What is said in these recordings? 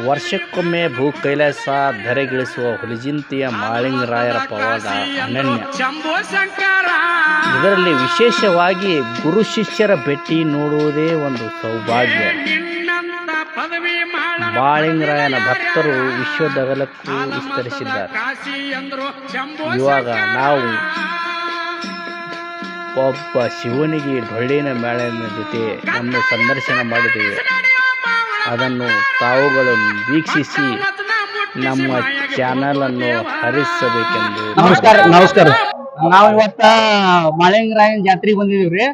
ವರ್ಷಕ್ಕೊಮ್ಮೆ ಭೂ ಕೈಲಾಸ ಧರೆಗಿಳಿಸುವ ಹುಲಿಜಿಂತಿಯ ಮಾಳಿಂಗರಾಯರ ಪವಾಡ ಅನನ್ಯ. ಇದರಲ್ಲಿ ವಿಶೇಷವಾಗಿ ಗುರು ಶಿಷ್ಯರ ಭೇಟಿ ನೋಡುವುದೇ ಒಂದು ಸೌಭಾಗ್ಯ. ಮಾಳಿಂಗರಾಯನ ಭಕ್ತರು ವಿಶ್ವದಗಲಕ್ಕೂ ವಿಸ್ತರಿಸಿದ್ದಾರೆ. ಇವಾಗ ನಾವು ಒಬ್ಬ ಶಿವನಿಗೆ ಡೊಳ್ಳಿನ ಮೇಳನ ಜೊತೆ ನಮ್ಮ ಸಂದರ್ಶನ ಮಾಡಿದ್ದೇವೆ. ಅದನ್ನು ತಾವುಗಳು ವೀಕ್ಷಿಸಿ ನಮ್ಮ ಚಾನಲ್ ಅನ್ನು ಹರಿಸಬೇಕೆಂದು. ನಮಸ್ಕಾರ. ನಾವ್ ಇವತ್ತ ಮಾಳಿಂಗರಾಯನ ಜಾತ್ರೆಗೆ ಬಂದಿದೀವ್ರಿ.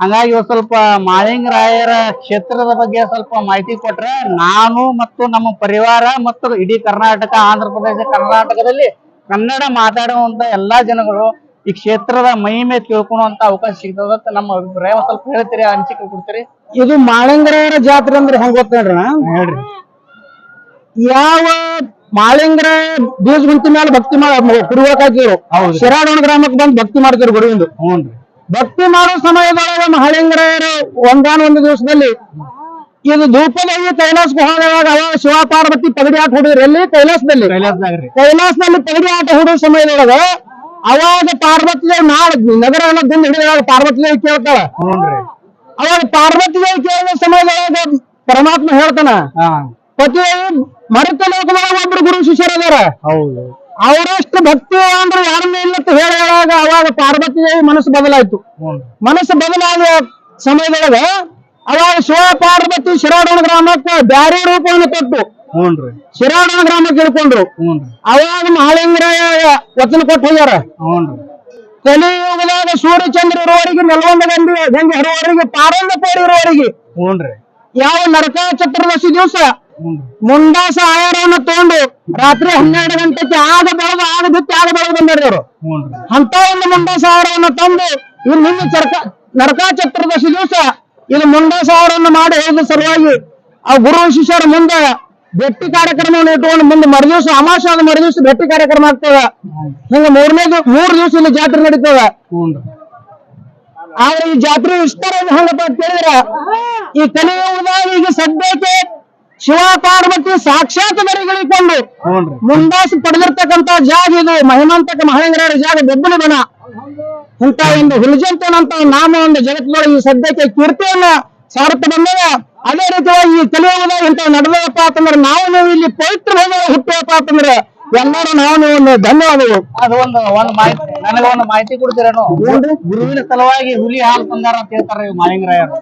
ಹಂಗಾಗಿ ಇವತ್ತು ಸ್ವಲ್ಪ ಮಾಳಿಂಗರಾಯರ ಕ್ಷೇತ್ರದ ಬಗ್ಗೆ ಸ್ವಲ್ಪ ಮಾಹಿತಿ ಕೊಟ್ರೆ ನಾನು ಮತ್ತು ನಮ್ಮ ಪರಿವಾರ ಮತ್ತು ಇಡೀ ಕರ್ನಾಟಕ, ಆಂಧ್ರ ಪ್ರದೇಶ, ಕರ್ನಾಟಕದಲ್ಲಿ ಕನ್ನಡ ಮಾತಾಡುವಂತ ಎಲ್ಲಾ ಜನಗಳು ಈ ಕ್ಷೇತ್ರದ ಮಹಿಮೆ ತಿಳ್ಕೊಳ್ಳುವಂತ ಅವಕಾಶ ಸಿಗ್ತದ. ನಮ್ಮ ಅಭಿಪ್ರಾಯ ಸ್ವಲ್ಪ ಹೇಳ್ತೀರಿ, ಅನಿಸಿಕೆ ಕೊಡ್ತೀರಿ? ಇದು ಮಾಳಿಂಗರಾಯರ ಜಾತ್ರೆ ಅಂದ್ರೆ ಹೆಂಗ್ ಗೊತ್ತೇಳ್ರಿ? ಹೇಳ್ರಿ. ಯಾವ ಮಾಳಿಂಗರಾಯ ಬೀಜ ಗುಂತಿ ಮೇಲೆ ಭಕ್ತಿ ಕುರುವಾಕಿರು ಶಿರಾಡೋಣ ಗ್ರಾಮಕ್ಕೆ ಬಂದು ಭಕ್ತಿ ಮಾಡ್ತಿರು ಗುರುವಿಂದು. ಭಕ್ತಿ ಮಾಡೋ ಸಮಯದೊಳಗೆ ಮಾಳಿಂಗರಾಯರು ಒಂದು ದಿವಸದಲ್ಲಿ ಇದು ಧೂಪದಲ್ಲಿ ಕೈಲಾಸಕ್ಕೆ ಹೋದಾಗ ಅವಾಗ ಶಿವ ಪಾರ್ವತಿ ಪಗಡಿ ಆಟ ಹುಡುಗ್ರಿ. ಎಲ್ಲಿ? ಕೈಲಾಸದಲ್ಲಿ ಪಗಡಿ ಆಟ ಹುಡುಗ ಸಮಯದೊಳಗ ಅವಾಗ ಪಾರ್ವತಿ ನಗರ ದಿಂದ ಹಿಡಿದಾಗ ಪಾರ್ವತಿ ಕೇಳ್ತಾಳ. ಅವಾಗ ಪಾರ್ವತಿ ಕೇಳಿದ ಸಮಯದೊಳಗ ಪರಮಾತ್ಮ ಹೇಳ್ತಾನ, ಪತಿ ಮರುತ ಲೋಕದೊಳಗ ಒಬ್ರು ಗುರು ಶಿಷ್ಯರದಾರ, ಅವರಷ್ಟು ಭಕ್ತಿ ಅಂದ್ರೆ ಯಾರನ್ನ ಇಲ್ಲತ್ತು ಹೇಳುವಾಗ ಅವಾಗ ಪಾರ್ವತಿ ಮನಸ್ಸು ಬದಲಾಯ್ತು. ಮನಸ್ಸು ಬದಲಾದ ಸಮಯದೊಳಗ ಅವಾಗ ಶಿವ ಪಾರ್ವತಿ ಶಿರಾಡೋಣ ಗ್ರಾಮಕ್ಕೆ ಬ್ಯಾರೆ ರೂಪವನ್ನು ಕೊಟ್ಟು ಶಿರಾಡೋಣ ಗ್ರಾಮಕ್ಕೆ ಇಳ್ಕೊಂಡ್ರು. ಅವಾಗ ಮಾಳಿಂಗರಾಯ ವಚನ ಕೊಟ್ಟು ಹೋಗ್ಯಾರ. ಕಲಿಯುಗದಾಗ ಸೂರ್ಯಚಂದ್ರ ಇರುವವರಿಗೆ, ನೆಲವಂದ ಗಂಗೆ ಹರುವವರಿಗೆ, ಪಾರಂದ ಪೋರಿ ಇರುವವರಿಗೆ ಯಾವ ನರಕ ಚತುರ್ದಶಿ ದಿವಸ ಮುಂಡಾಸ ಆಹಾರವನ್ನು ತಗೊಂಡು ರಾತ್ರಿ 12 ಗಂಟೆಗೆ ಆಗ ಬೆಳಗ್ಗೆ ಬಂದಾರ ಅವರು. ಅಂತ ಒಂದು ಮುಂಡಾಸ ಆಹಾರವನ್ನು ತಂದು ಇಲ್ಲಿ ನರಕ ಚತುರ್ದಶಿ ದಿವಸ ಇಲ್ಲಿ ಮುಂಡಾಸ ಆಹಾರವನ್ನು ಮಾಡಿ ಹೋದ ಸಲುವಾಗಿ ಆ ಗುರು ಶಿಷ್ಯರ ಮುಂದೆ ಭೇಟಿ ಕಾರ್ಯಕ್ರಮವನ್ನು ಇಟ್ಕೊಂಡು ಮುಂದೆ ಮರುದಿವಸ ಅಮಾವಾಸ್ಯೆ ಆದ ಮರುದಿವಸ ಭೇಟಿ ಕಾರ್ಯಕ್ರಮ ಆಗ್ತದ. ಹಿಂಗ 3 ದಿವಸ ಇಲ್ಲಿ ಜಾತ್ರೆ ನಡೀತದ. ಆದ್ರೆ ಈ ಜಾತ್ರೆ ವಿಸ್ತಾರ ಹಂಗಪ್ಪ ಅಂತ ಹೇಳಿದ್ರ, ಈ ಕಲಿಯುಗದಾಗ ಈಗ ಸದ್ಯಕ್ಕೆ ಶಿವ ಪಾರ್ವತಿ ಸಾಕ್ಷಾತ್ ಬರಿಗಳಿಕೊಂಡು ಮುಂಡಾಸಿ ಪಡೆದಿರ್ತಕ್ಕಂತ ಜಾಗ ಇದು. ಮಹಿಮಾಂತಕ ಮಾಳಿಂಗರಾಯರ ಜಾಗ ಬೆಬ್ಬಲಿ ಬನ. ಇಂತ ಒಂದು ಹುಲಿಜಂತನಂತ ನಾಮ ಒಂದು ಜಗತ್ತಿನೊಳಗೆ ಈ ಸದ್ಯಕ್ಕೆ ಕೀರ್ತಿಯನ್ನ ಸಾರುತ್ತ ಬಂದಾಗ, ಅದೇ ರೀತಿಯಾಗಿ ಈ ಕಲಿಯುಗದಾಗ ಇಂತ ನಡೆದಪ್ಪ ಅಂತಂದ್ರೆ ನಾವು ಇಲ್ಲಿ ಪವಿತ್ರ ಹೋಗಿ ಹುಟ್ಟುವಪ್ಪ ಅಂತಂದ್ರೆ ಎಲ್ಲರೂ ನಾವು ಧನ್ಯವಾದಗಳು. ಅದು ಒಂದು ಮಾಹಿತಿ ನನಗೆ ಒಂದು ಮಾಹಿತಿ ಕೊಡ್ತೀರೇನು? ಗುರುವಿನ ಸಲುವಾಗಿ ಹುಲಿ ಹಾಲು ತಂದಾರ ಅಂತ ಹೇಳ್ತಾರೆ ಮಾಳಿಂಗರಾಯರು.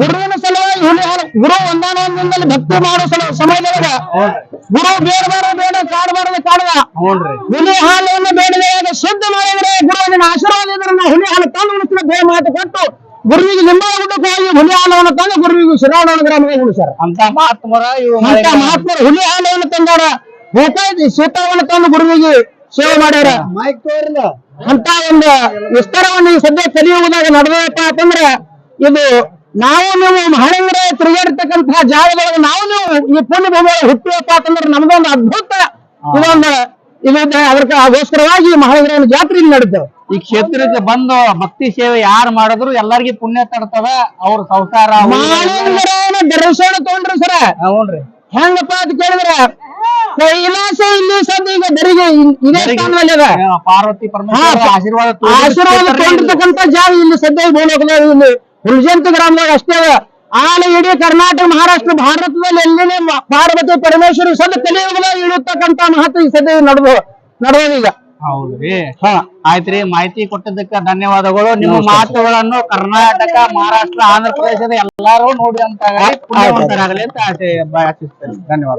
ಗುರುವಿನ ಸಲುವಾಗಿ ಹುಲಿ ಹಾಲು, ಗುರು ಒಂದಾನೊಂದಲ್ಲಿ ಭಕ್ತಿ ಮಾಡೋ ಸಮಯದೊಳಗ ಗುರು ಬೇಡ ಕಾಡದ ಹುಲಿ ಹಾಲನ್ನು ಬೇಡದಾಗ ಶುದ್ಧ ಮಾಡಿದ್ರೆ ಗುರುವಿನ ಆಶೀರ್ವಾದ ಇದ್ರೆ ಹುಲಿ ಹಾಲು ತಂದು ಉಳಿಸಿದ ಬೇರೆ ಮಾತು ಕೊಟ್ಟು ಗುರುವಿಗೆ ಲಿಂಬಾಳ ಗುಡ್ಡಕ್ಕೆ ಹೋಗಿ ಹುಲಿ ಹಾಲವನ್ನು ತಂದು ಗುರುವಿಗೆ ಶಿರಾಡೋಣ ಗ್ರಾಮಕ್ಕೆ ಉಳಿಸ್ಯಾರ. ಅಂತ ಮಹಾತ್ಮರು ಹುಲಿ ಹಾಲವನ್ನು ತಂದಾರ. ಸೀತಾವನ್ನು ತಂದು ಗುರುವಿಗೆ ಸೇವೆ ಮಾಡ್ಯಾರ. ಅಂತ ಒಂದು ವಿಸ್ತಾರವನ್ನು ಈ ಸದ್ಯ ಕಲಿಯುವುದಾಗ ನಡೆದಪ್ಪ ಅಂತಂದ್ರೆ ಇದು ನಾವು ನೀವು ಮಾಳಿಂಗರಾಯ ತಿರುಗಾಡಿರ್ತಕ್ಕಂತಹ ಜಾಗದೊಳಗೆ ನಾವು ನೀವು ಈ ಪುಣ್ಯ ಭೂಮಿ ಹುಟ್ಟುವಪ್ಪ ಅಂತಂದ್ರೆ ನಮ್ದೊಂದು ಅದ್ಭುತ ಅದಕ್ಕೋಸ್ಕರವಾಗಿ ಮಾಳಿಂಗರಾಯನ ಜಾತ್ರೆ ಇಲ್ಲಿ ನಡೀತೇವೆ. ಈ ಕ್ಷೇತ್ರಕ್ಕೆ ಬಂದು ಭಕ್ತಿ ಸೇವೆ ಯಾರು ಮಾಡಿದ್ರು ಎಲ್ಲರಿಗೂ ಪುಣ್ಯ ತಡ್ತದ. ಅವ್ರ ಸಂಸಾರ ಮಾಳಿಂಗರಾಯನ ದರ್ಶನ ತಗೊಂಡ್ರಿ ಸರ. ಹೆಂಗಪ್ಪ ಅಂತ ಕೇಳಿದ್ರ ಕೈಲಾಸ ಇಲ್ಲಿ ಸದ್ಯ ಈಗ ಬರಿಗೆ ಇದೇ ಸ್ಥಾನದಲ್ಲಿ ಅದ. ಪಾರ್ವತಿ ಪರಮೇಶ್ವರ ಆಶೀರ್ವಾದ ತಗೊಂಡಿರ್ತಕ್ಕಂಥ ಜಾಗ ಇಲ್ಲಿ ಸದ್ಯ ಭೂಲೋಕದಾಗ ಇಲ್ಲಿ ಹುಲಿಜಂತ ಗ್ರಾಮದಾಗ ಅಷ್ಟೇ ಅದ. ಆಲೆ ಇಡೀ ಕರ್ನಾಟಕ, ಮಹಾರಾಷ್ಟ್ರ, ಭಾರತದಲ್ಲಿ ಎಲ್ಲಿನೇ ಪಾರ್ವತಿ ಪರಮೇಶ್ವರಿ ಸದ್ಯ ಕಲಿಯುಗದಾಗ ಇಳಿರ್ತಕ್ಕಂಥ ಮಹತ್ವ ಈ ಸದ್ಯ ನಡೆದೀಗ. ಹೌದ್ರಿ. ಆಯ್ತ್ರಿ, ಮಾಹಿತಿ ಕೊಟ್ಟಿದ್ದಕ್ಕೆ ಧನ್ಯವಾದಗಳು. ನಿಮ್ಮ ಮಾತುಗಳನ್ನು ಕರ್ನಾಟಕ, ಮಹಾರಾಷ್ಟ್ರ, ಆಂಧ್ರ ಪ್ರದೇಶದ ಎಲ್ಲಾರು ನೋಡಿ ಅಂತ ಪುಣ್ಯವಂತರಾಗಲಿ ಅಂತ ಆಶಿಸ್ತೇನೆ. ಧನ್ಯವಾದ.